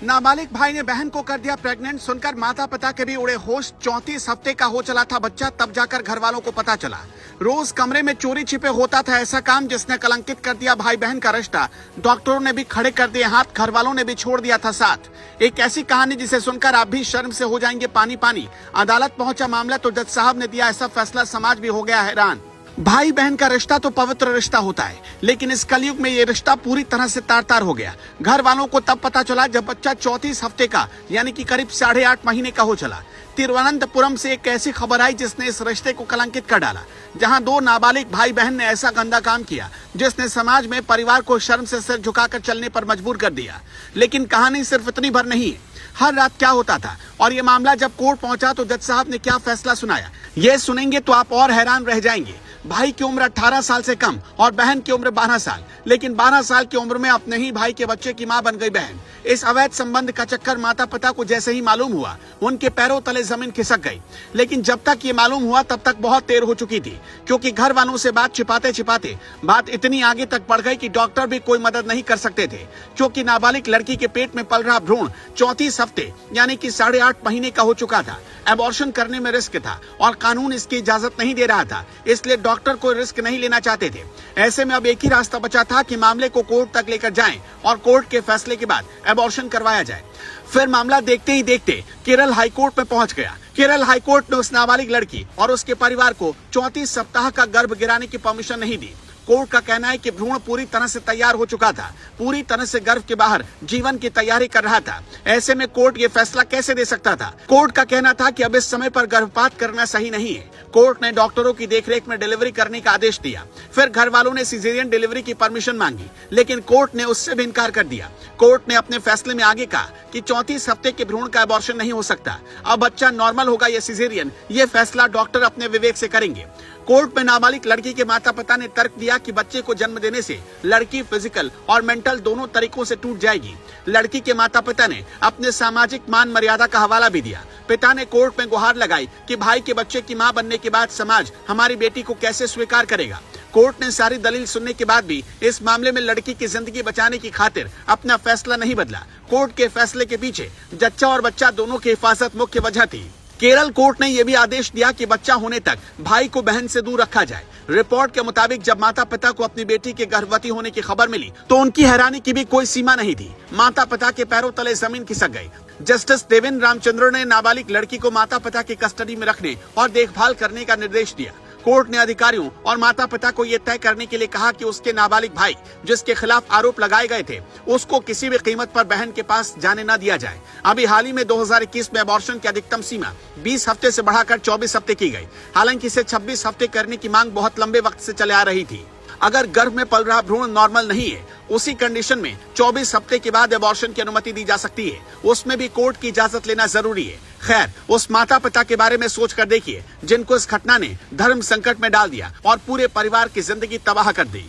नाबालिग भाई ने बहन को कर दिया प्रेग्नेंट, सुनकर माता पिता के भी उड़े होश। 34 हफ्ते का हो चला था बच्चा, तब जाकर घर वालों को पता चला। रोज कमरे में चोरी छिपे होता था ऐसा काम, जिसने कलंकित कर दिया भाई बहन का रिश्ता। डॉक्टरों ने भी खड़े कर दिए हाथ, घर वालों ने भी छोड़ दिया था साथ। एक ऐसी कहानी जिसे सुनकर आप भी शर्म से हो जाएंगे पानी पानी। अदालत पहुंचा मामला तो जज साहब ने दिया ऐसा फैसला, समाज भी हो गया हैरान। भाई बहन का रिश्ता तो पवित्र रिश्ता होता है, लेकिन इस कलयुग में ये रिश्ता पूरी तरह से तार तार हो गया। घर वालों को तब पता चला जब बच्चा 34 हफ्ते का यानी कि करीब 8.5 महीने का हो चला। तिरुवनंतपुरम से एक ऐसी खबर आई जिसने इस रिश्ते को कलंकित कर डाला, जहां 2 नाबालिग भाई बहन ने ऐसा गंदा काम किया जिसने समाज में परिवार को शर्म से सिर झुकाकर चलने पर मजबूर कर दिया। लेकिन कहानी सिर्फ इतनी भर नहीं है। हर रात क्या होता था और ये मामला जब कोर्ट पहुंचा तो जज साहब ने क्या फैसला सुनाया, ये सुनेंगे तो आप और हैरान रह जाएंगे। भाई की उम्र 18 साल से कम और बहन की उम्र 12 साल, लेकिन 12 साल की उम्र में अपने ही भाई के बच्चे की मां बन गई बहन। इस अवैध संबंध का चक्कर माता पिता को जैसे ही मालूम हुआ, उनके पैरों तले जमीन खिसक गई। लेकिन जब तक ये मालूम हुआ तब तक बहुत देर हो चुकी थी, क्योंकि घर वालों से बात छिपाते छिपाते बात इतनी आगे तक बढ़ गई कि डॉक्टर भी कोई मदद नहीं कर सकते थे, क्योंकि नाबालिग लड़की के पेट में पल रहा भ्रूण 34 हफ्ते यानी कि 8.5 महीने का हो चुका था। एबॉर्शन करने में रिस्क था और कानून इसकी इजाजत नहीं दे रहा था, इसलिए डॉक्टर कोई रिस्क नहीं लेना चाहते थे। ऐसे में अब एक ही रास्ता बचा था कि मामले को कोर्ट तक लेकर जाएं और कोर्ट के फैसले के बाद एबॉर्शन करवाया जाए। फिर मामला देखते ही देखते केरल हाईकोर्ट में पहुंच गया। केरल हाईकोर्ट ने उस नाबालिग लड़की और उसके परिवार को 34 सप्ताह का गर्भ गिराने की परमिशन नहीं दी। कोर्ट का कहना है कि भ्रूण पूरी तरह से तैयार हो चुका था, पूरी तरह से गर्भ के बाहर जीवन की तैयारी कर रहा था। ऐसे में कोर्ट ये फैसला कैसे दे सकता था? कोर्ट का कहना था कि अब इस समय पर गर्भपात करना सही नहीं है। कोर्ट ने डॉक्टरों की देखरेख में डिलीवरी करने का आदेश दिया। फिर घर वालों ने सिजेरियन डिलीवरी की परमिशन मांगी, लेकिन कोर्ट ने उससे भी इनकार कर दिया। कोर्ट ने अपने फैसले में आगे कहा कि 34 हफ्ते के भ्रूण का एबॉर्शन नहीं हो सकता। अब बच्चा नॉर्मल होगा या सिजेरियन, ये फैसला डॉक्टर अपने विवेक से करेंगे। कोर्ट में नाबालिग लड़की के माता पिता ने तर्क दिया कि बच्चे को जन्म देने से लड़की फिजिकल और मेंटल दोनों तरीकों से टूट जाएगी। लड़की के माता पिता ने अपने सामाजिक मान मर्यादा का हवाला भी दिया। पिता ने कोर्ट में गुहार लगाई कि भाई के बच्चे की मां बनने के बाद समाज हमारी बेटी को कैसे स्वीकार करेगा। कोर्ट ने सारी दलील सुनने के बाद भी इस मामले में लड़की की जिंदगी बचाने की खातिर अपना फैसला नहीं बदला। कोर्ट के फैसले के पीछे जच्चा और बच्चा दोनों की हिफाजत मुख्य वजह थी। केरल कोर्ट ने यह भी आदेश दिया कि बच्चा होने तक भाई को बहन से दूर रखा जाए। रिपोर्ट के मुताबिक जब माता पिता को अपनी बेटी के गर्भवती होने की खबर मिली तो उनकी हैरानी की भी कोई सीमा नहीं थी। माता पिता के पैरों तले जमीन खिसक गई। जस्टिस देवेंद्र रामचंद्र ने नाबालिग लड़की को माता पिता की कस्टडी में रखने और देखभाल करने का निर्देश दिया। कोर्ट ने अधिकारियों और माता पिता को यह तय करने के लिए कहा कि उसके नाबालिग भाई जिसके खिलाफ आरोप लगाए गए थे, उसको किसी भी कीमत पर बहन के पास जाने न दिया जाए। अभी हाल ही में 2021 में एबॉर्शन की अधिकतम सीमा 20 हफ्ते से बढ़ाकर 24 हफ्ते की गई। हालांकि इसे 26 हफ्ते करने की मांग बहुत लंबे वक्त से चले आ रही थी। अगर गर्भ में पल रहा भ्रूण नॉर्मल नहीं है, उसी कंडीशन में 24 हफ्ते के बाद एबॉर्शन की अनुमति दी जा सकती है। उसमें भी कोर्ट की इजाजत लेना जरूरी है। खैर, उस माता पिता के बारे में सोच कर देखिए जिनको इस घटना ने धर्म संकट में डाल दिया और पूरे परिवार की जिंदगी तबाह कर दी।